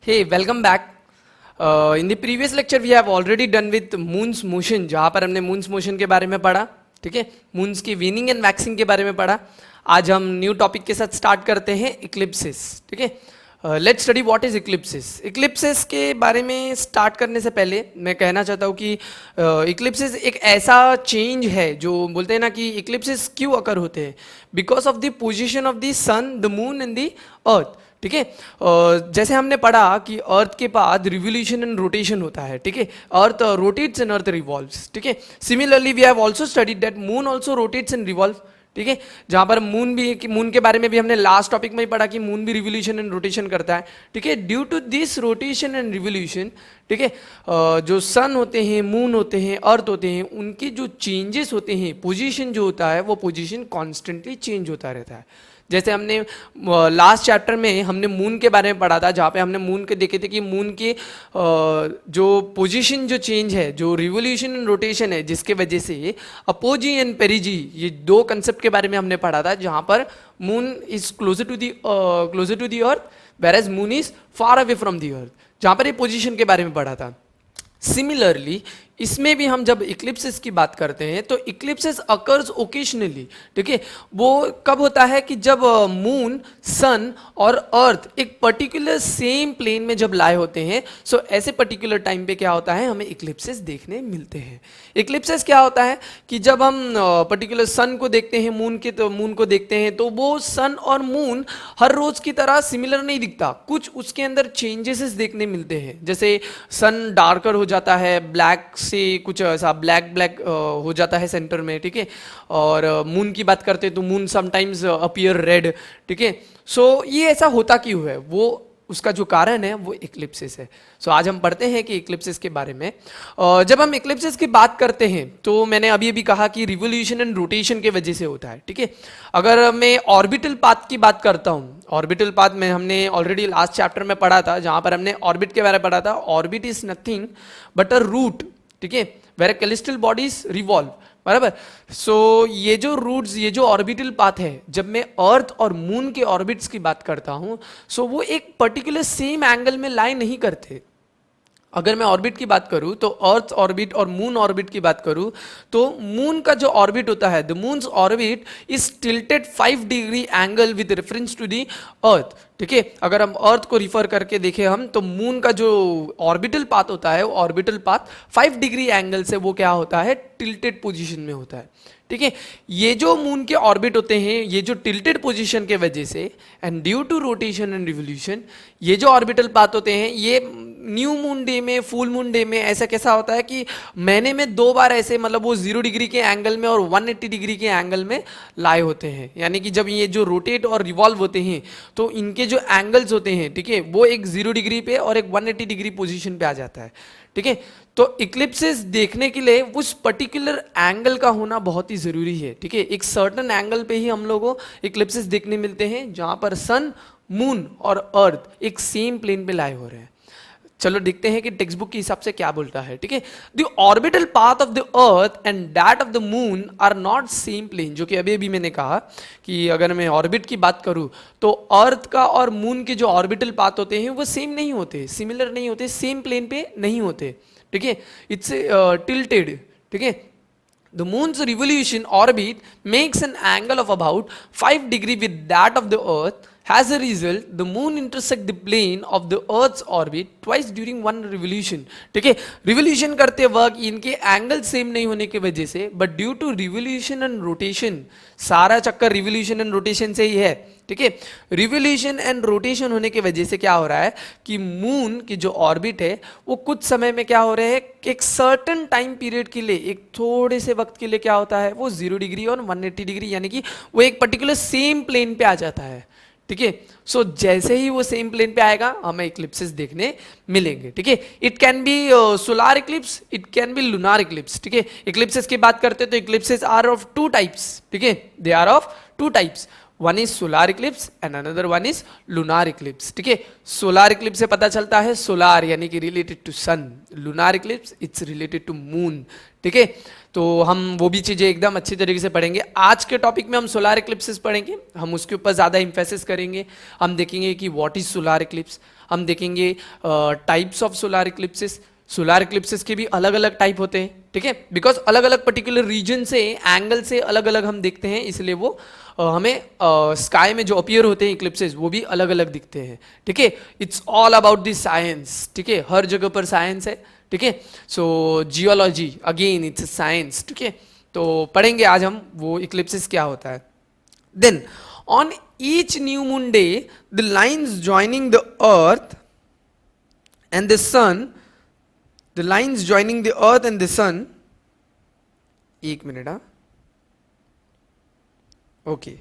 Hey, welcome back. In the previous lecture we have already done with moon's motion, जहाँ पर हमने moon's motion के बारे में पढ़ा, ठीक है, moons की waning and waxing के बारे में पढ़ा. आज हम न्यू टॉपिक के साथ स्टार्ट करते हैं इक्लिप्सिस, ठीक है. Let's study what is eclipses. Eclipses के बारे में स्टार्ट करने से पहले मैं कहना चाहता हूँ कि इक्लिप्सिस एक ऐसा चेंज है जो बोलते हैं ना कि इक्लिप्सिस क्यों अकर होते हैं, because of the position of the sun, the moon and the earth. ठीक है, जैसे हमने पढ़ा कि अर्थ के बाद रिवोल्यूशन एंड रोटेशन होता है. ठीक है, earth rotates and earth revolves. ठीक है, similarly we have also studied that moon also rotates and revolve. ठीक है, जहाँ पर मून के बारे में भी हमने लास्ट टॉपिक में ही पढ़ा कि मून भी रिवोल्यूशन एंड रोटेशन करता है. ठीक है, due to this rotation and revolution, ठीक है, जो सन होते हैं, मून होते हैं, अर्थ होते हैं, उनके जो चेंजेस होते हैं, पोजीशन जो होता है वो पोजीशन कॉन्स्टेंटली चेंज होता रहता है. जैसे हमने लास्ट चैप्टर में हमने मून के बारे में पढ़ा था, जहाँ पे हमने मून के देखे थे कि मून के जो पोजीशन जो चेंज है, जो रिवोल्यूशन एंड रोटेशन है, जिसके वजह से अपोजी एंड पेरिजी, ये दो कंसेप्ट के बारे में हमने पढ़ा था, जहाँ पर moon is closer to the earth whereas moon is far away from the earth, जहाँ पर ये पोजीशन के बारे में पढ़ा था. सिमिलरली इसमें भी हम जब इक्लिप्सिस की बात करते हैं तो इक्लिप्सिस अकर्स ओकेशनली. ठीक है, वो कब होता है कि जब मून, सन और अर्थ एक पर्टिकुलर सेम प्लेन में जब लाए होते हैं. सो ऐसे पर्टिकुलर टाइम पे क्या होता है, हमें इक्लिप्सिस देखने मिलते हैं. इक्लिप्सिस क्या होता है कि जब हम पर्टिकुलर सन को देखते हैं, मून को देखते हैं, तो वो सन और मून हर रोज की तरह सिमिलर नहीं दिखता. कुछ उसके अंदर चेंजेस देखने मिलते हैं. जैसे सन डार्कर हो जाता है, ब्लैक से कुछ ऐसा ब्लैक हो जाता है सेंटर में. ठीक है, और मून की बात करते हैं तो मून समटाइम्स अपीयर रेड. ठीक है, सो ये ऐसा होता क्यों है, वो उसका जो कारण है वो इक्लिप्सिस है. सो आज हम पढ़ते हैं कि इक्लिप्सिस के बारे में. जब हम इक्लिप्सिस की बात करते हैं तो मैंने अभी कहा कि रिवोल्यूशन एंड रोटेशन के वजह से होता है. ठीक है, अगर मैं ऑर्बिटल पाथ की बात करता हूँ, ऑर्बिटल पाथ में हमने ऑलरेडी लास्ट चैप्टर में पढ़ा था, जहाँ पर हमने ऑर्बिट के बारे में पढ़ा था. Orbit is nothing but a route. ठीक है, वेयर कैलिस्टल बॉडीज रिवॉल्व, बराबर. सो ये जो रूट्स, ये जो ऑर्बिटल पाथ है, जब मैं अर्थ और मून के ऑर्बिट्स की बात करता हूं, सो वो एक पर्टिकुलर सेम एंगल में लाई नहीं करते. अगर मैं ऑर्बिट की बात करूं तो अर्थ ऑर्बिट और मून ऑर्बिट की बात करूं तो मून का जो ऑर्बिट होता है, the moon's orbit is tilted 5 degree angle with reference to the earth. ठीक है, अगर हम अर्थ को रिफर करके देखें हम, तो मून का जो ऑर्बिटल पाथ होता है, वो ऑर्बिटल पाथ 5 डिग्री एंगल से वो क्या होता है, टिल्टेड पोजीशन में होता है. ठीक है, ये जो मून के ऑर्बिट होते हैं, ये जो टिल्टेड पोजीशन के वजह से and due to rotation and revolution, ये जो ऑर्बिटल पाथ होते हैं, ये न्यू मून डे में, फुल मून डे में ऐसा कैसा होता है कि महीने में 2 बार ऐसे, मतलब वो 0 डिग्री के एंगल में और 180 डिग्री के एंगल में लाए होते हैं. यानी कि जब ये जो रोटेट और रिवॉल्व होते हैं तो इनके जो एंगल्स होते हैं, ठीक है, वो एक 0 डिग्री पे और एक 180 डिग्री पोजीशन पे आ जाता है. ठीक है, तो इक्लिप्सिस देखने के लिए उस पर्टिकुलर एंगल का होना बहुत ही जरूरी है. ठीक है, एक सर्टन एंगल पे ही हम लोगों को इक्लिप्सिस देखने मिलते हैं, जहां पर सन, मून और अर्थ एक सेम प्लेन पे लाए हो रहे हैं. चलो देखते हैं कि टेक्स्ट बुक के हिसाब से क्या बोलता है. ठीक है, the orbital path of the earth and that of the moon are not same plane. जो कि अभी मैंने कहा कि अगर मैं ऑर्बिट की बात करूं तो अर्थ का और मून के जो ऑर्बिटल पाथ होते हैं वो सेम नहीं होते, सिमिलर नहीं होते, सेम प्लेन पे नहीं होते. ठीक है, इट्स टिल्टेड. ठीक है, the moon's revolution orbit makes an angle of about 5 degree with that of the earth. As a result, the moon intersect the plane of the earth's orbit twice during one revolution. ठीक है, revolution करते वक्त इनके angle same नहीं होने की वजह से, but due to revolution and rotation, सारा चक्कर रिवोल्यूशन एंड रोटेशन से ही है. ठीक है, रिवोल्यूशन एंड रोटेशन होने की वजह से क्या हो रहा है कि मून की जो ऑर्बिट है वो कुछ समय में क्या हो रहे हैं, एक सर्टन टाइम पीरियड के लिए, एक थोड़े से वक्त के लिए क्या होता है, वो 0 डिग्री और 180 डिग्री, यानी कि वो एक पर्टिकुलर सेम प्लेन पे आ जाता है. ठीक है, सो जैसे ही वो सेम प्लेन पे आएगा हमें इक्लिप्सिस देखने मिलेंगे. ठीक है, it can be solar Eclipse, it can be lunar eclipse. ठीक है, इक्लिप्सिस की बात करते हैं तो इक्लिप्सिस आर ऑफ 2 टाइप्स. ठीक है, they are of 2 types. One is solar eclipse and another one is lunar eclipse, ठीक है। सोलार इक्लिप्स से पता चलता है सोलार यानी कि related to sun, lunar eclipse it's related to moon, ठीक है। तो हम वो भी चीज़ें एकदम अच्छी तरीके से पढ़ेंगे। आज के टॉपिक में हम सोलार इक्लिप्सेस पढ़ेंगे, हम उसके ऊपर ज़्यादा इंफेसिस करेंगे। हम देखेंगे कि व्हाट इज सोलार इक्लिप्स, हम देखेंगे टाइप्स ऑफ सोलार इक्लिप्सेस। सोलार इक्लिप्सेस के भी अलग अलग टाइप होते हैं, ठीक है, बिकॉज अलग अलग पर्टिकुलर रीजन से, एंगल से अलग अलग हम देखते हैं, इसलिए वो हमें स्काई में जो अपीयर होते हैं इक्लिप्सेस वो भी अलग अलग दिखते हैं, ठीक है। It's all about the science, ठीक है, हर जगह पर साइंस है, ठीक है। सो जियोलॉजी अगेन इट्स साइंस, ठीक है। तो पढ़ेंगे आज हम वो इक्लिप्सेस क्या होता है। Then on each new moon day the lines joining the earth and the sun, the lines joining the earth and the sun, एक मिनट, हाँ, okay,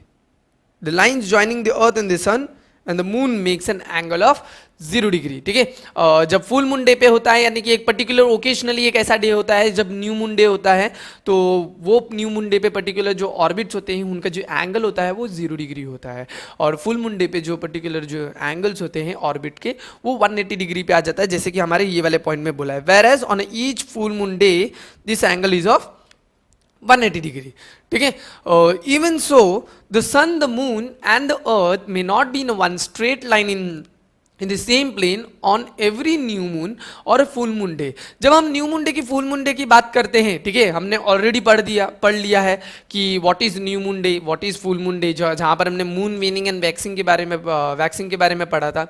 the lines joining the earth and the sun and the moon makes an angle of 0 degree, ठीक है। जब full moon day पे होता है यानी कि एक पर्टिकुलर ओकेशनली एक ऐसा डे होता है जब न्यू मून डे होता है, तो वो न्यू मून डे पे पर्टिकुलर जो ऑर्बिट्स होते हैं उनका जो एंगल होता है वो 0 डिग्री होता है, और फुल मून डे पे जो पर्टिकुलर जो एंगल्स होते हैं ऑर्बिट के वो 180 डिग्री पे आ जाता है, जैसे कि हमारे ये वाले पॉइंट में बोला है। Whereas on each full moon day this angle is of 180 degree, ठीक है। Even so the sun, the moon and the earth may not be in one straight line in the same plane on every new moon और full moon day. जब हम new moon day की full moon day की बात करते हैं, ठीक है, हमने ऑलरेडी पढ़ लिया है कि what is new moon day, what is full moon day, जहाँ पर हमने मून वीनिंग एंड वैक्सिंग के बारे में पढ़ा था,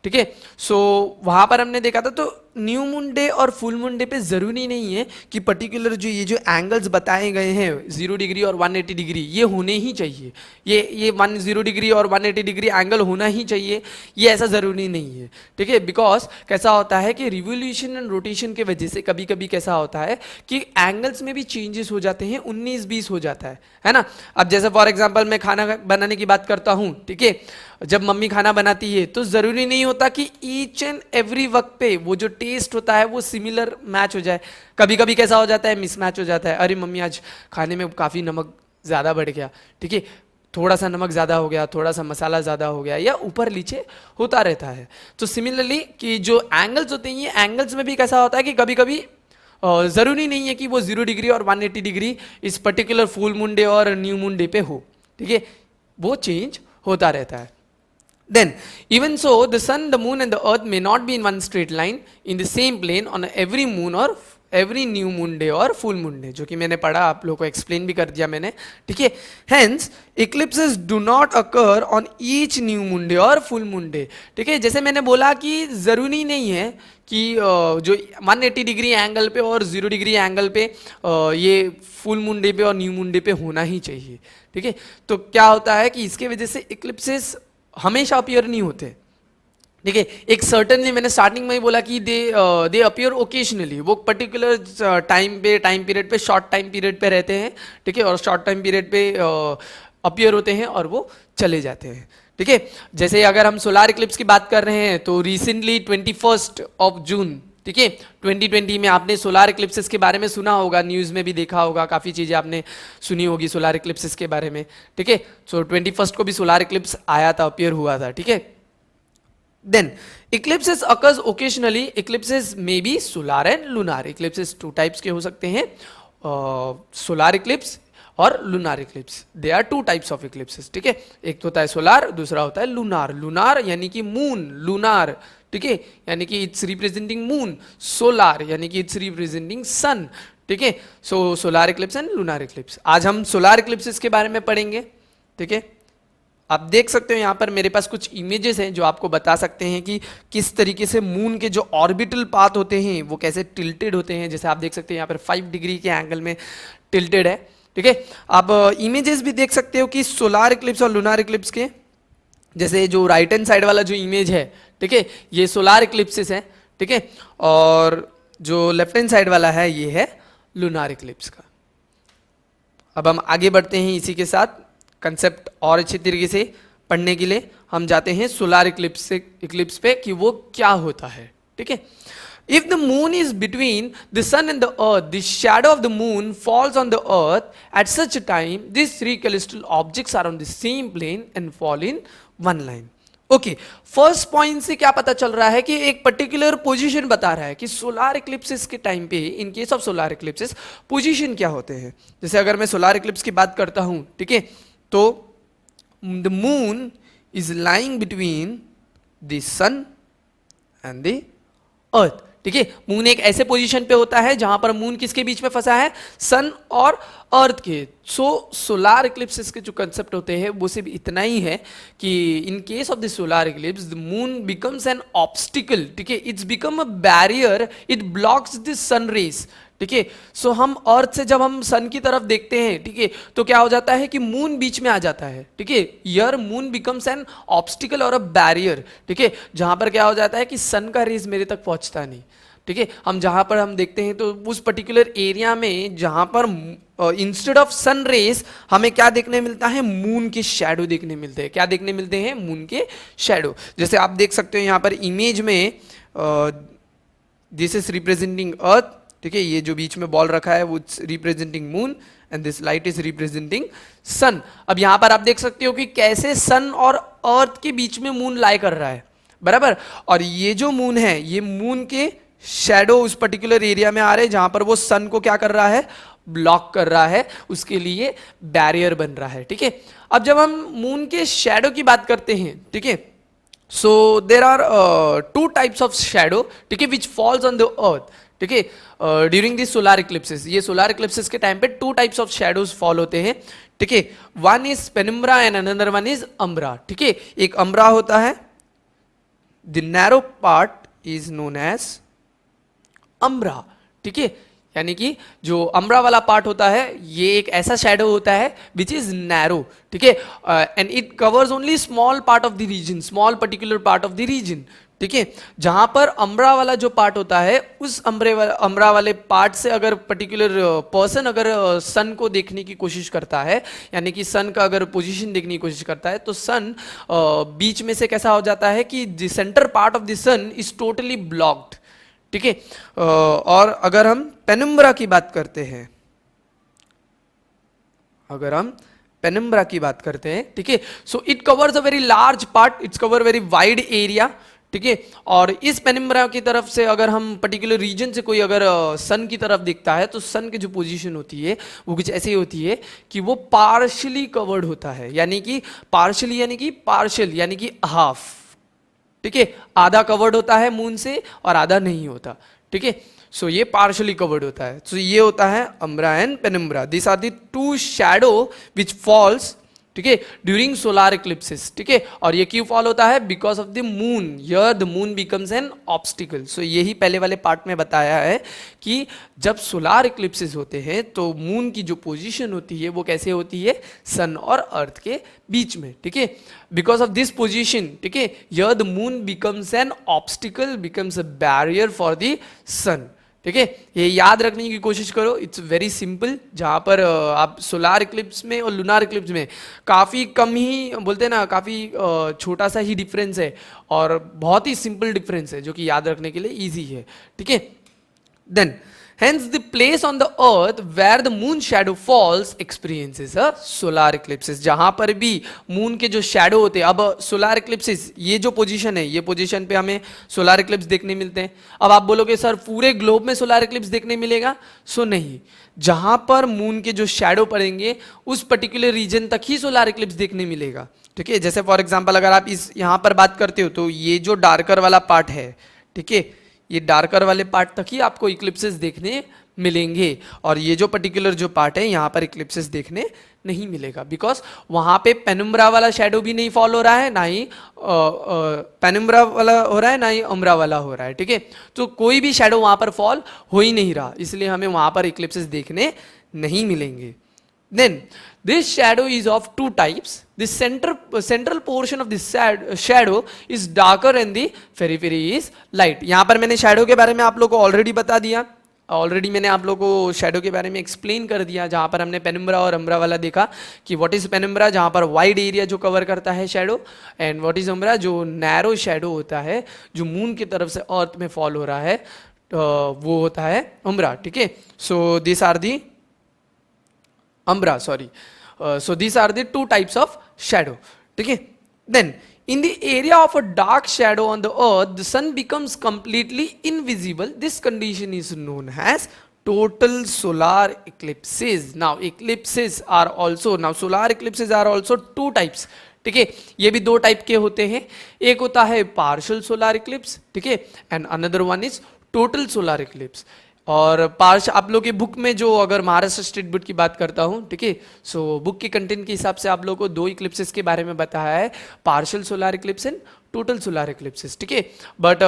ठीक है। सो वहाँ पर हमने देखा था, तो न्यू मून डे और फुल मून डे पे ज़रूरी नहीं है कि पर्टिकुलर जो ये जो एंगल्स बताए गए हैं 0 डिग्री और 180 डिग्री ये होने ही चाहिए, ये 10 डिग्री और 180 डिग्री एंगल होना ही चाहिए, ये ऐसा ज़रूरी नहीं है, ठीक है। बिकॉज कैसा होता है कि रिवोल्यूशन एंड रोटेशन के वजह से कभी कभी कैसा होता है कि एंगल्स में भी चेंजेस हो जाते हैं, 19-20 हो जाता है ना। अब जैसे फॉर एग्जाम्पल मैं खाना बनाने की बात करता हूँ, ठीक है, जब मम्मी खाना बनाती है तो ज़रूरी नहीं होता कि ईच एंड एवरी वक्त पे वो जो टेस्ट होता है वो सिमिलर मैच हो जाए। कभी कभी कैसा हो जाता है, मिसमैच हो जाता है, अरे मम्मी आज खाने में काफ़ी नमक ज़्यादा बढ़ गया, ठीक है, थोड़ा सा नमक ज़्यादा हो गया, थोड़ा सा मसाला ज़्यादा हो गया, या ऊपर नीचे होता रहता है। तो सिमिलरली कि जो एंगल्स होते हैं, ये एंगल्स में भी कैसा होता है कि कभी कभी ज़रूरी नहीं है कि वो 0 डिग्री और 180 डिग्री इस पर्टिकुलर फुल मून डे और न्यू मून डे पे हो, ठीक है, वो चेंज होता रहता है। Then, even so, the sun, the moon and the earth may not be in one straight line in the same plane on every moon or every new moon day or full moon day, जो कि मैंने पढ़ा, आप लोगों को explain भी कर दिया मैंने, ठीक है। Hence, eclipses do not occur on each new moon day or full moon day, ठीक है। जैसे मैंने बोला कि ज़रूरी नहीं है कि जो 180 डिग्री एंगल पे और 0 डिग्री एंगल पे ये फुल मून डे पे और न्यू मून डे पे होना ही चाहिए, ठीक है। तो क्या होता है कि इसके वजह से इक्लिप्सेस हमेशा अपीयर नहीं होते, ठीक है। एक सर्टनली मैंने स्टार्टिंग में ही बोला कि दे अपीयर ओकेशनली, वो पर्टिकुलर टाइम पीरियड पे शॉर्ट टाइम पीरियड पे रहते हैं, ठीक है, और शॉर्ट टाइम पीरियड पे अपीयर होते हैं और वो चले जाते हैं, ठीक है। जैसे अगर हम सोलार इक्लिप्स की बात कर रहे हैं तो रिसेंटली 21 जून, ठीक है, 2020 में आपने सोलार इक्लिप्सेस के बारे में सुना होगा, न्यूज़ में भी देखा होगा, काफ़ी चीज़ें आपने सुनी होगी सोलार इक्लिप्सेस के बारे में, ठीक है। सो 21 को भी सोलार इक्लिप्स आया था, अपीयर हुआ था, ठीक है। Then eclipses occurs occasionally, eclipses may be solar and lunar. Eclipses 2 types के हो सकते हैं, सोलार इक्लिप्स और lunar eclipse. They are 2 types of eclipses, ठीक है। एक तो होता है सोलार, दूसरा होता है लूनार। लूनार यानी कि मून, लूनार, ठीक है, यानी कि इट्स रिप्रेजेंटिंग मून। सोलार यानी कि इट्स रिप्रेजेंटिंग सन, ठीक है। So solar eclipse and lunar eclipse. आज हम सोलार इक्लिप्सेस के बारे में पढ़ेंगे, ठीक है। आप देख सकते हो यहाँ पर मेरे पास कुछ इमेजेस हैं जो आपको बता सकते हैं कि किस तरीके से मून के जो ऑर्बिटल पाथ होते हैं वो कैसे टिल्टेड होते हैं। जैसे आप देख सकते हैं यहाँ पर 5 डिग्री के एंगल में टिल्टेड है, ठीक है। आप इमेजेस भी देख सकते हो कि सोलार इक्लिप्स और लूनार इक्लिप्स के, जैसे जो राइट हैंड साइड वाला जो इमेज है, ठीक है, ये सोलार इक्लिप्सिस है, ठीक है, और जो लेफ्ट हैंड साइड वाला है ये है लूनार इक्लिप्स का। अब हम आगे बढ़ते हैं इसी के साथ कंसेप्ट और अच्छी तरीके से पढ़ने के लिए हम जाते हैं सोलार इक्लिप्स पे कि वो क्या होता है, ठीक है। If the moon is between the sun and the earth, the shadow of the moon falls on the earth. At such a time, these three celestial objects are on the same plane and fall in one line. Okay, first point से क्या पता चल रहा है कि एक particular position बता रहा है कि सोलार इक्लिप्सिस के टाइम पे, इन case of solar eclipses, position क्या होते हैं. जैसे अगर मैं सोलार इक्लिप्स की बात करता हूं, ठीक है, तो the moon is lying between the sun and the earth. ठीक है, मून एक ऐसे पोजीशन पे होता है जहां पर मून किसके बीच में फंसा है, सन और अर्थ के. सो सोलार इक्लिप्सिस के जो कंसेप्ट होते हैं वो सिर्फ इतना ही है कि in case of the solar eclipse the moon becomes an obstacle. ठीक है, it's become a barrier, it blocks the sun rays. ठीक है, सो हम अर्थ से जब हम सन की तरफ देखते हैं, ठीक है, तो क्या हो जाता है कि मून बीच में आ जाता है. ठीक है, यर मून बिकम्स एन ऑब्स्टिकल और अ बैरियर. ठीक है, जहां पर क्या हो जाता है कि सन का रेज मेरे तक पहुंचता नहीं. ठीक है, हम जहां पर हम देखते हैं तो उस पर्टिकुलर एरिया में जहां पर इंस्टेड ऑफ सन रेस हमें क्या देखने मिलता है, मून के शैडो देखने मिलते हैं. क्या देखने मिलते हैं, मून के शैडो. जैसे आप देख सकते हो यहां पर इमेज में, दिस इज रिप्रेजेंटिंग अर्थ. ठीक है, ये जो बीच में बॉल रखा है वो representing moon and this light is representing sun. अब यहां पर आप देख सकते हो कि कैसे सन और अर्थ के बीच में मून लाई कर रहा है, बराबर. और ये जो मून है, ये मून के शैडो उस पर्टिकुलर एरिया में आ रहे हैं जहां पर वो सन को क्या कर रहा है, ब्लॉक कर रहा है, उसके लिए बैरियर बन रहा है. ठीक है, अब जब हम मून के शैडो की बात करते हैं, ठीक है, so there are two types of shadow, ठीक है, which falls on the earth. ठीक है, ड्यूरिंग दिस सोलार इक्लिप्सिस, ये सोलार इक्लिप्सिस के टाइम पे two types of shadows fall होते हैं. ठीक है, one is penumbra and another one is umbra. ठीक है, एक अम्ब्रा होता है, the narrow part is known as umbra. ठीक है, यानी कि जो अम्ब्रा वाला पार्ट होता है ये एक ऐसा शैडो होता है विच इज नैरो. ठीक है, and it covers only small part of the region, small particular part of the region. ठीक है, जहां पर अम्ब्रा वाला जो पार्ट होता है उस अम्ब्रा वाले पार्ट से अगर पर्टिकुलर पर्सन अगर सन को देखने की कोशिश करता है, यानी कि सन का अगर पोजीशन देखने की कोशिश करता है, तो सन बीच में से कैसा हो जाता है कि the centre part of the sun is totally blocked. ठीक है, और अगर हम पेनुम्ब्रा की बात करते हैं, अगर हम पेनुम्ब्रा की बात करते हैं, ठीक है, so it covers a very large part, it's cover very wide area. ठीक है, और इस पेनुम्ब्रा की तरफ से अगर हम पर्टिकुलर रीजन से कोई अगर सन की तरफ देखता है तो सन की जो पोजीशन होती है वो कुछ ऐसी होती है कि वो पार्शियली कवर्ड होता है, यानी कि पार्शियली यानी कि हाफ. ठीक है, आधा कवर्ड होता है मून से और आधा नहीं होता. ठीक है, सो ये पार्शियली कवर्ड होता है. सो ये होता है umbra and penumbra. This are the two shadow which falls, ठीक है, ड्यूरिंग सोलार इक्लिप्सिस. ठीक है, और ये क्यों फॉल होता है, because of the moon, here the moon becomes an obstacle. So यही पहले वाले पार्ट में बताया है कि जब सोलार इक्लिप्सिस होते हैं तो मून की जो पोजीशन होती है वो कैसे होती है, सन और अर्थ के बीच में. ठीक है, बिकॉज ऑफ दिस पोजीशन, ठीक है, here the moon becomes an obstacle, becomes a barrier for the sun. ठीक है, ये याद रखने की कोशिश करो, इट्स वेरी सिंपल. जहाँ पर आप सोलार इक्लिप्स में और लूनार इक्लिप्स में काफ़ी कम ही बोलते हैं ना, काफ़ी छोटा सा ही डिफरेंस है और बहुत ही सिंपल डिफरेंस है जो कि याद रखने के लिए ईजी है. ठीक है, then hence the place on the earth where the moon shadow falls experiences a solar eclipses. जहां पर भी मून के जो शैडो होते हैं, अब सोलार इक्लिप्सिस ये जो पोजीशन है, ये पोजीशन पे हमें सोलार इक्लिप्स देखने मिलते हैं. अब आप बोलोगे सर पूरे ग्लोब में सोलार इक्लिप्स देखने मिलेगा, सो नहीं, जहां पर मून के जो शैडो पड़ेंगे उस पर्टिकुलर रीजन तक ही सोलार इक्लिप्स देखने मिलेगा. ठीक है, जैसे फॉर एग्जाम्पल अगर आप इस यहाँ पर बात करते हो तो ये जो डार्कर वाला पार्ट है, ठीक है, ये डार्कर वाले पार्ट तक ही आपको इक्लिप्सेस देखने मिलेंगे और ये जो पर्टिकुलर जो पार्ट है यहाँ पर इक्लिप्सेस देखने नहीं मिलेगा, बिकॉज वहाँ पे पेनुम्ब्रा वाला शैडो भी नहीं फॉल हो रहा है, ना ही पेनुम्ब्रा वाला हो रहा है, ना ही अम्ब्रा वाला हो रहा है. ठीक है, तो कोई भी शैडो वहाँ पर फॉल हो ही नहीं रहा, इसलिए हमें वहाँ पर इक्लिप्सेस देखने नहीं मिलेंगे. Then this shadow is of two types. The central portion of the shadow is darker and the periphery is light. यहाँ पर मैंने शैडो के बारे में आप लोगों को ऑलरेडी बता दिया, ऑलरेडी मैंने आप लोगों को शैडो के बारे में एक्सप्लेन कर दिया. जहाँ पर हमने पेनुम्ब्रा और अम्ब्रा वाला देखा कि व्हाट इज पेनुम्ब्रा, जहाँ पर वाइड एरिया जो कवर करता है shadow, and what is umbra, जो नैरो शैडो होता है जो मून की तरफ से अर्थ में फॉल हो रहा है. वो होता है उम्रा, ठीक है। So this are the umbra, sorry. So these are the two types of shadow, okay. Then in the area of a dark shadow on the earth, the sun becomes completely invisible. This condition is known as total solar eclipses. Now solar eclipses are also two types, ठीक है। ये भी दो type के होते हैं, एक होता है पार्शियल सोलार इक्लिप्स, ठीक है, and another one is total solar eclipse. और पार्श आप लोग के बुक में जो, अगर महाराष्ट्र स्टेट बोर्ड की बात करता हूँ, ठीक है, सो बुक के कंटेंट के हिसाब से आप लोगों को दो इक्लिप्सेस के बारे में बताया है, partial solar eclipse and total solar इक्लिप्सेस, ठीक है। बट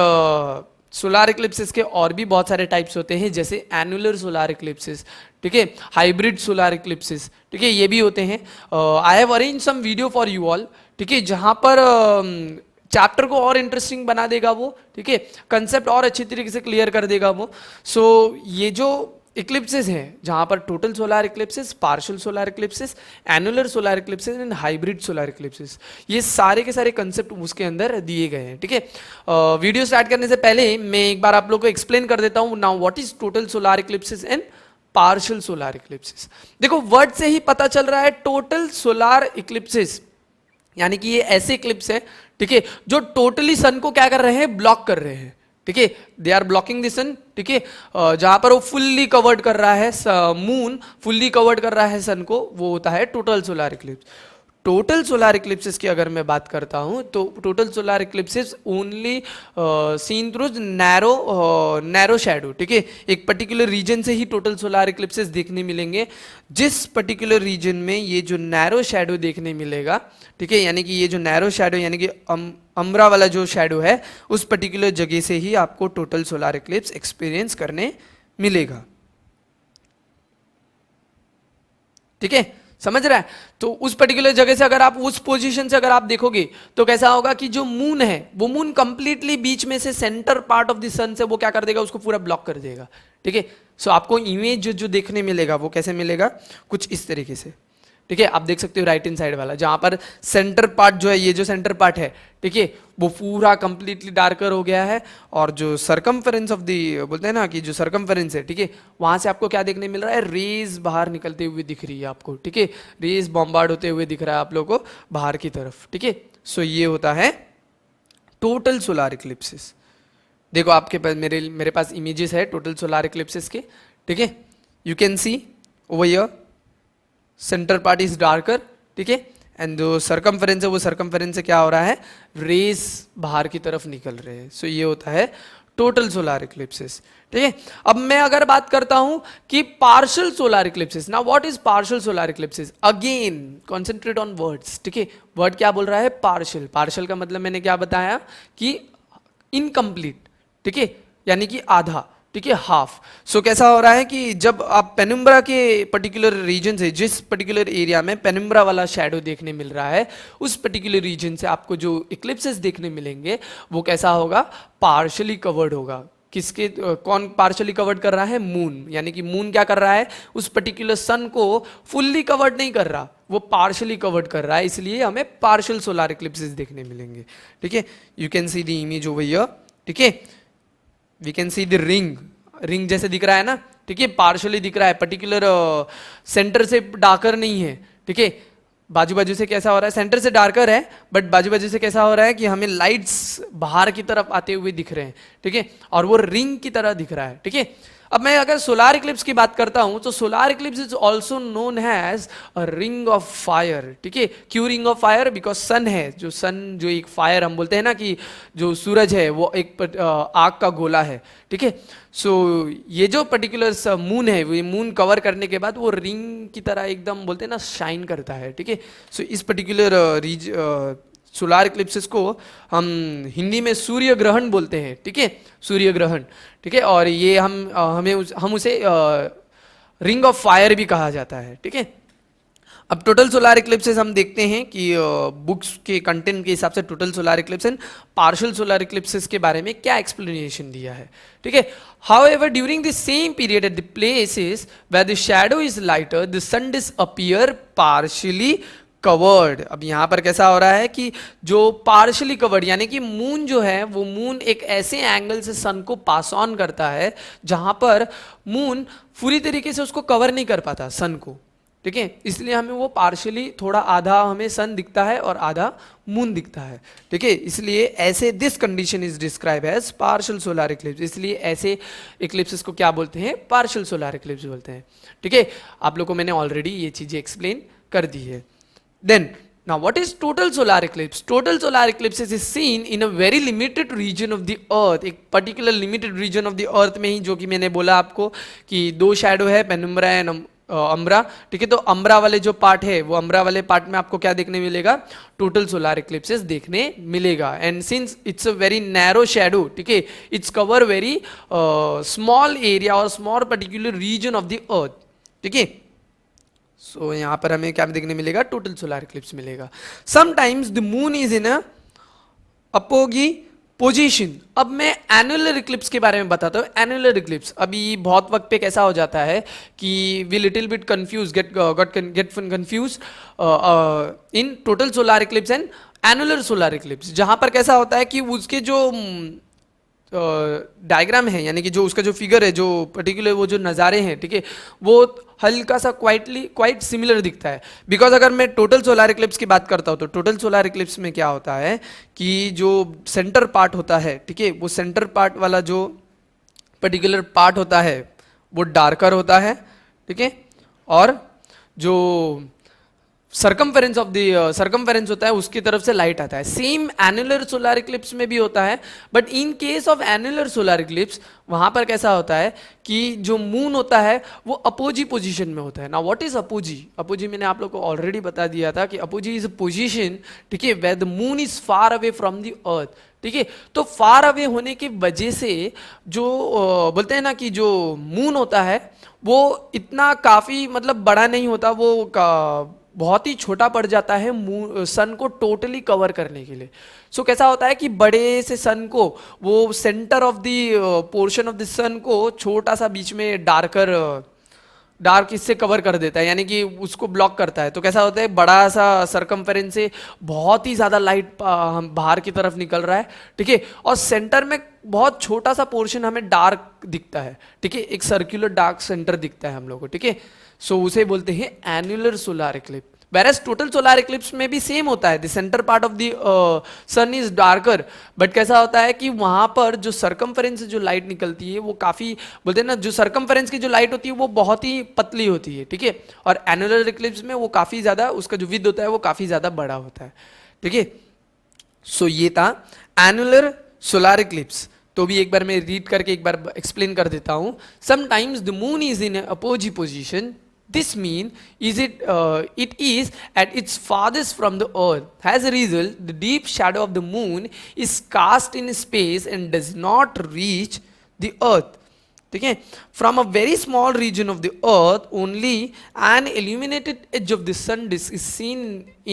सोलार इक्लिप्सेस के और भी बहुत सारे टाइप्स होते हैं, जैसे एनुलर सोलार इक्लिप्सेस, ठीक है, हाइब्रिड सोलार इक्लिप्सेस, ठीक है, ये भी होते हैं। I have arrange some video for you all, ठीक है, जहाँ पर चैप्टर को और इंटरेस्टिंग बना देगा वो, ठीक है, कंसेप्ट और अच्छी तरीके से क्लियर कर देगा वो। सो ये जो इक्लिप्सेस हैं, जहाँ पर total solar इक्लिप्सेस, partial solar इक्लिप्सेस, annular solar इक्लिप्सेस and hybrid solar इक्लिप्सेस, ये सारे के सारे कंसेप्ट उसके अंदर दिए गए हैं, ठीक है। वीडियो स्टार्ट करने से पहले मैं एक बार आप लोग को एक्सप्लेन कर देता हूँ। Now what is total solar इक्लिप्सेस and partial solar इक्लिप्सेस। देखो वर्ड से ही पता चल रहा है, टोटल सोलार इक्लिप्सेस यानी कि ये ऐसे इक्लिप्स है, ठीक है, जो टोटली सन को क्या कर रहे हैं, ब्लॉक कर रहे हैं, ठीक है, they are blocking the sun, ठीक है। जहां पर वो फुल्ली कवर्ड कर रहा है, मून फुल्ली कवर्ड कर रहा है सन को, वो होता है total solar Eclipse. Total solar इक्लिप्सेस की अगर मैं बात करता हूं, तो total solar इक्लिप्सेस only seen through narrow shadow, ठीक है। एक पर्टिकुलर रीजन से ही टोटल सोलार इक्लिप्सेस देखने मिलेंगे, जिस पर्टिकुलर रीजन में ये जो नैरो शैडो देखने मिलेगा, ठीक है, यानी कि ये जो नैरो शैडो यानी कि अम्ब्रा वाला जो शैडो है, उस पर्टिकुलर जगह से ही आपको टोटल सोलार इक्लिप्स एक्सपीरियंस करने मिलेगा, ठीक है, समझ रहा है। तो उस पर्टिकुलर जगह से अगर आप उस पोजीशन से अगर आप देखोगे तो कैसा होगा कि जो मून है, वो मून कंप्लीटली बीच में से सेंटर पार्ट ऑफ द सन से वो क्या कर देगा, उसको पूरा ब्लॉक कर देगा, ठीक है। सो आपको इमेज जो देखने मिलेगा वो कैसे मिलेगा, कुछ इस तरीके से, ठीक है। आप देख सकते हो राइट हैंड साइड वाला, जहां पर सेंटर पार्ट जो है, ये जो सेंटर पार्ट है, ठीक है, वो पूरा कंप्लीटली डार्कर हो गया है, और जो सरकमफेरेंस ऑफ दी बोलते हैं ना, कि जो सरकमफेरेंस है, ठीक है, वहां से आपको क्या देखने मिल रहा है, रेज बाहर निकलते हुए दिख रही है आपको, ठीक है, रेज बॉम्बार्ड होते हुए दिख रहा है आप लोगों को बाहर की तरफ, ठीक है। सो ये होता है टोटल सोलार इक्लिप्सिस। देखो आपके पास मेरे पास इमेजेस है टोटल सोलार इक्लिप्सिस के, ठीक है, you can C over here centre part is darker, ठीक है, एंड जो सरकमफेरेंस है, वो सरकमफेरेंस से क्या हो रहा है, रेज बाहर की तरफ निकल रहे हैं। सो ये होता है टोटल सोलार इक्लिप्सिस, ठीक है। अब मैं अगर बात करता हूं कि partial solar eclipses, now what is partial solar eclipses, again concentrate on words, ठीक है। वर्ड क्या बोल रहा है, पार्शियल। पार्शियल का मतलब मैंने क्या बताया कि इनकम्प्लीट, ठीक है, यानी कि आधा, ठीक है, हाफ। सो कैसा हो रहा है कि जब आप पेनिम्ब्रा के पर्टिकुलर रीजन से, जिस पर्टिकुलर एरिया में पेनिम्ब्रा वाला शैडो देखने मिल रहा है, उस पर्टिकुलर रीजन से आपको जो इक्लिप्सेस देखने मिलेंगे वो कैसा होगा, पार्शियली कवर्ड होगा। किसके, कौन पार्शियली कवर्ड कर रहा है, मून, यानी कि मून क्या कर रहा है, उस पर्टिकुलर सन को फुल्ली कवर्ड नहीं कर रहा, वो पार्शियली कवर्ड कर रहा है, इसलिए हमें पार्शियल सोलार इक्लिप्सेस देखने मिलेंगे, ठीक है। You can see the image over here, ठीक है, we can see the ring जैसे दिख रहा है ना, ठीक है, पार्शियली दिख रहा है, पर्टिकुलर सेंटर से डार्कर नहीं है, ठीक है, बाजू बाजू से कैसा हो रहा है, सेंटर से डार्कर है, बट बाजू बाजू से कैसा हो रहा है कि हमें लाइट्स बाहर की तरफ आते हुए दिख रहे हैं, ठीक है, और वो रिंग की तरह दिख रहा है, ठीक है। अब मैं अगर सोलार इक्लिप्स की बात करता हूं, तो solar eclipse is also known as a ring of fire, ठीक है। क्यों ring of fire, because sun है, जो सन जो एक फायर, हम बोलते हैं ना कि जो सूरज है वो एक आग का गोला है, ठीक है। सो ये जो पर्टिकुलर मून है, वो मून कवर करने के बाद वो रिंग की तरह एकदम बोलते हैं ना शाइन करता है, ठीक है। सो इस पर्टिकुलर सोलार इक्लिप्सेस को हम हिंदी में सूर्य ग्रहण बोलते हैं, ठीक है, सूर्य ग्रहण, ठीक है, और ये हम उसे रिंग ऑफ फायर भी कहा जाता है, ठीक है। अब टोटल सोलार इक्लिप्सेस हम देखते हैं कि बुक्स के कंटेंट के हिसाब से total solar eclipse and partial solar इक्लिप्सेस के बारे में क्या एक्सप्लेनेशन दिया है, ठीक है। However, during the same period at the places where the shadow is lighter, the sun disappear partially covered. अब यहाँ पर कैसा हो रहा है कि जो पार्शली कवर्ड यानी कि मून जो है वो मून एक ऐसे एंगल से सन को पास ऑन करता है जहाँ पर मून पूरी तरीके से उसको कवर नहीं कर पाता सन को, ठीक है, इसलिए हमें वो पार्शली थोड़ा आधा हमें सन दिखता है और आधा मून दिखता है, ठीक है, इसलिए ऐसे this condition is describe as partial solar eclipse, इसलिए ऐसे इक्लिप्सेस को क्या बोलते हैं, पार्शियल सोलर इक्लिप्स बोलते हैं, ठीक है। आप लोगों को मैंने ऑलरेडी ये चीजें एक्सप्लेन कर दी है। Then now what is total solar eclipse? Total solar eclipse is seen in a very limited region of the earth, एक particular limited region of the earth में ही, जो कि मैंने बोला आपको कि दो शैडो है, पेनुम्ब्रा एंड अम्ब्रा, ठीक है। तो अम्ब्रा वाले जो पार्ट है वो अम्ब्रा वाले पार्ट में आपको क्या देखने मिलेगा, टोटल सोलर इक्लिप्सेस देखने मिलेगा। And since it's a very narrow shadow, ठीक है, it's cover very small area और small particular region of the earth, ठीक है। सो यहाँ पर हमें क्या देखने मिलेगा, टोटल सोलर इक्लिप्स मिलेगा। Sometimes the moon is in apogee position. अब मैं एनुलर इक्लिप्स के बारे में बताता हूँ। एनुलर इक्लिप्स अभी बहुत वक्त पे कैसा हो जाता है कि we little bit confuse get confuse in total solar eclipse and annular solar eclipse, जहाँ पर कैसा होता है कि उसके जो डायग्राम है यानी कि जो उसका जो फिगर है, जो पर्टिकुलर वो जो नज़ारे हैं, ठीक है, वो हल्का सा क्वाइट सिमिलर दिखता है। बिकॉज अगर मैं टोटल सोलर इक्लिप्स की बात करता हूँ तो टोटल सोलर इक्लिप्स में क्या होता है कि जो सेंटर पार्ट होता है, ठीक है, वो सेंटर पार्ट वाला जो पर्टिकुलर पार्ट होता है वो डार्कर होता है, ठीक है, और जो सरकमफेरेंस होता है उसकी तरफ से लाइट आता है। सेम एनुलर सोलर इक्लिप्स में भी होता है, but in case of annular solar Eclipse वहां पर कैसा होता है कि जो मून होता है वो अपोजी पोजीशन में होता है। ना व्हाट इज अपोजी? अपोजी मैंने आप लोग को ऑलरेडी बता दिया था कि अपोजी इज अ पोजीशन, ठीक है, where the moon is far away from the earth, ठीक है। तो फार अवे होने की वजह से जो बोलते हैं ना कि जो मून होता है वो इतना काफी मतलब बड़ा नहीं होता, वो बहुत ही छोटा पड़ जाता है सन को टोटली कवर करने के लिए। सो कैसा होता है कि बड़े से सन को वो centre of the portion of the sun को छोटा सा बीच में डार्क इससे कवर कर देता है, यानी कि उसको ब्लॉक करता है। तो कैसा होता है, बड़ा सा सरकमफेरेंस से बहुत ही ज़्यादा लाइट बाहर की तरफ निकल रहा है, ठीक है, और सेंटर में बहुत छोटा सा पोर्शन हमें डार्क दिखता है, ठीक है, एक सर्कुलर डार्क सेंटर दिखता है हम लोग को, ठीक है। सो उसे बोलते हैं annular solar eclipse. Whereas total solar eclipse में भी सेम होता है, the centre part of the sun is darker, but कैसा होता है कि वहां पर जो सरकमफेरेंस से जो लाइट निकलती है वो काफी, बोलते हैं ना, जो सरकमफेरेंस की जो लाइट होती है वो बहुत ही पतली होती है, ठीक है, और एनुलर इक्लिप्स में वो काफी ज्यादा, उसका जो विड्थ होता है वो काफी ज्यादा बड़ा होता है, ठीक है। सो ये था एनुलर सोलर इक्लिप्स। तो भी एक बार मैं रीड करके एक बार एक्सप्लेन कर देता हूं। Sometimes the moon is in apogee position. This means it is at its farthest from the earth. As a result, the deep shadow of the moon is cast in space and does not reach the earth. ठीक है, from a very small region of the earth only an illuminated edge of the sun disk is seen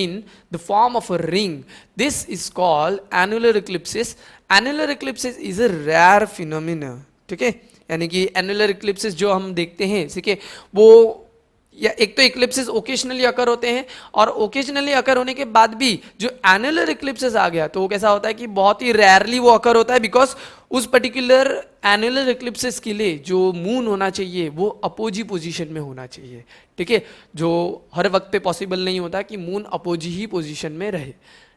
in the form of a ring. This is called annular eclipses. Annular eclipses is a rare phenomena. ठीक है, यानी कि annular इक्लिप्सेस जो हम देखते हैं, ठीक है, वो या एक तो इक्लिप्सेस ओकेजनली अकर होते हैं, और ओकेजनली अकर होने के बाद भी जो एनुलर इक्लिप्सेस आ गया तो वो कैसा होता है कि बहुत ही रेयरली वो अकर होता है, बिकॉज उस पर्टिकुलर एनुलर इक्लिप्सेस के लिए जो मून होना चाहिए वो अपोजी पोजीशन में होना चाहिए, ठीक है, जो हर वक्त पे पॉसिबल नहीं होता कि मून अपोजी ही पोजीशन में रहे,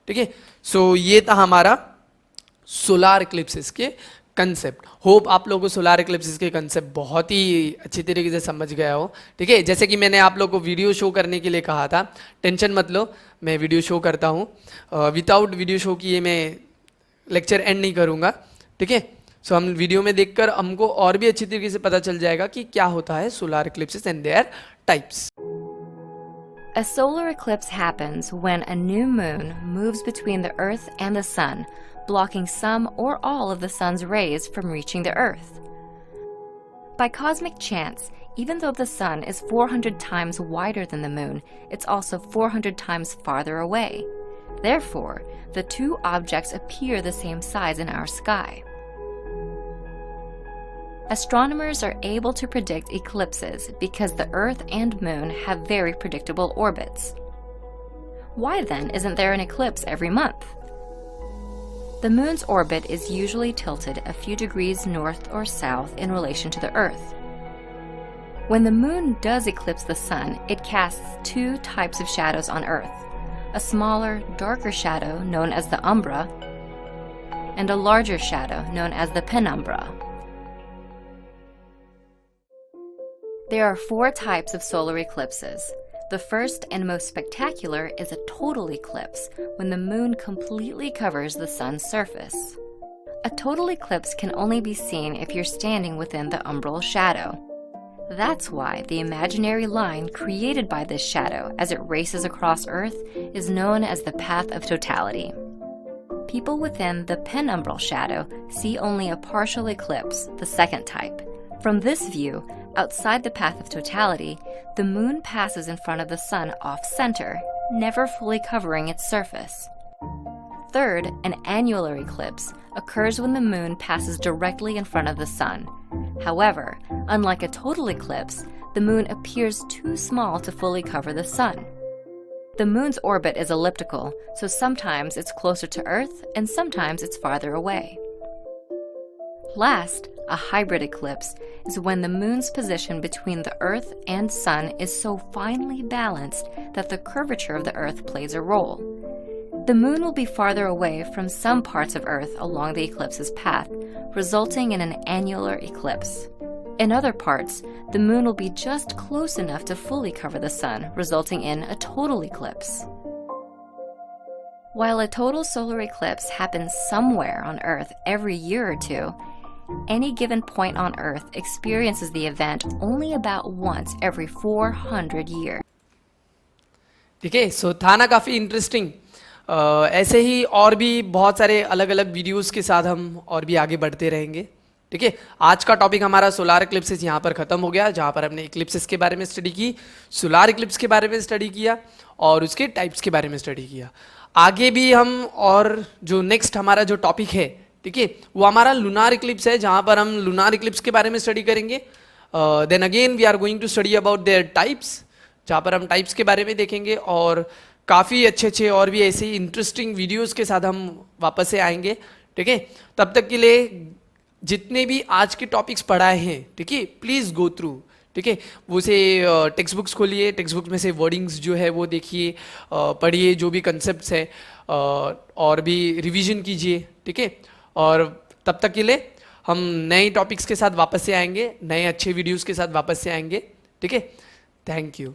ठीक है। सो ये था हमारा सोलार इक्लिप्सेस के कंसेप्ट। होप आप लोगों को सोलार इक्लिप्सेस के कंसेप्ट बहुत ही अच्छी तरीके से समझ गया हो, ठीक है। जैसे कि मैंने आप लोगों को वीडियो शो करने के लिए कहा था, टेंशन मत लो, मैं वीडियो शो करता हूँ। विदाउट वीडियो शो किए मैं लेक्चर एंड नहीं करूँगा, ठीक है। सो हम वीडियो में देखकर हमको और भी अच्छी तरीके से पता चल जाएगा कि क्या होता है solar इक्लिप्सेस and there types. A solar eclipse happens when a new moon moves between the Earth and the Sun, blocking some or all of the Sun's rays from reaching the Earth. By cosmic chance, even though the Sun is 400 times wider than the Moon, it's also 400 times farther away. Therefore, the two objects appear the same size in our sky. Astronomers are able to predict eclipses because the Earth and Moon have very predictable orbits. Why then isn't there an eclipse every month? The moon's orbit is usually tilted a few degrees north or south in relation to the Earth. When the moon does eclipse the sun, it casts two types of shadows on Earth: a smaller, darker shadow known as the umbra, and a larger shadow known as the penumbra. There are four types of solar eclipses. The first and most spectacular is a total eclipse, when the moon completely covers the sun's surface. A total eclipse can only be seen if you're standing within the umbral shadow. That's why the imaginary line created by this shadow as it races across Earth is known as the path of totality. People within the penumbral shadow see only a partial eclipse, the second type. From this view, outside the path of totality, the moon passes in front of the sun off-center, never fully covering its surface. Third, an annular eclipse occurs when the moon passes directly in front of the sun. However, unlike a total eclipse, the moon appears too small to fully cover the sun. The moon's orbit is elliptical, so sometimes it's closer to Earth and sometimes it's farther away. Last, a hybrid eclipse is when the moon's position between the Earth and sun is so finely balanced that the curvature of the Earth plays a role. The moon will be farther away from some parts of Earth along the eclipse's path, resulting in an annular eclipse. In other parts, the moon will be just close enough to fully cover the sun, resulting in a total eclipse. While a total solar eclipse happens somewhere on Earth every year or two, any given point on Earth experiences the event only about once every 400 years. ठीक है, सो था ना काफ़ी interesting. ऐसे ही और भी बहुत सारे अलग अलग वीडियोस के साथ हम और भी आगे बढ़ते रहेंगे। ठीक है, आज का टॉपिक हमारा सोलार इक्लिप्सेस यहाँ पर ख़त्म हो गया, जहाँ पर हमने इक्लिप्सेस के बारे में स्टडी की, सोलार इक्लिप्स के बारे में स्टडी किया और उसके टाइप्स के बारे में स्टडी किया। आगे भी हम और जो नेक्स्ट हमारा जो टॉपिक है, ठीक है, वो हमारा लूनार इक्लिप्स है, जहाँ पर हम लूनार इक्लिप्स के बारे में स्टडी करेंगे। Then again we are going to study about their types, जहाँ पर हम टाइप्स के बारे में देखेंगे और काफ़ी अच्छे अच्छे और भी ऐसे इंटरेस्टिंग वीडियोस के साथ हम वापस से आएंगे। ठीक है, तब तक के लिए जितने भी आज के टॉपिक्स पढ़ाए हैं, ठीक है, प्लीज़ गो थ्रू। ठीक है, वो से टेक्स्ट बुक्स खोलिए, टेक्स्ट बुक में से वर्डिंग्स जो है वो देखिए, पढ़िए जो भी कंसेप्ट्स है, और भी रिवीजन कीजिए। ठीक है, और तब तक के लिए हम नए टॉपिक्स के साथ वापस से आएंगे, नए अच्छे वीडियोस के साथ वापस से आएंगे। ठीक है, थैंक यू।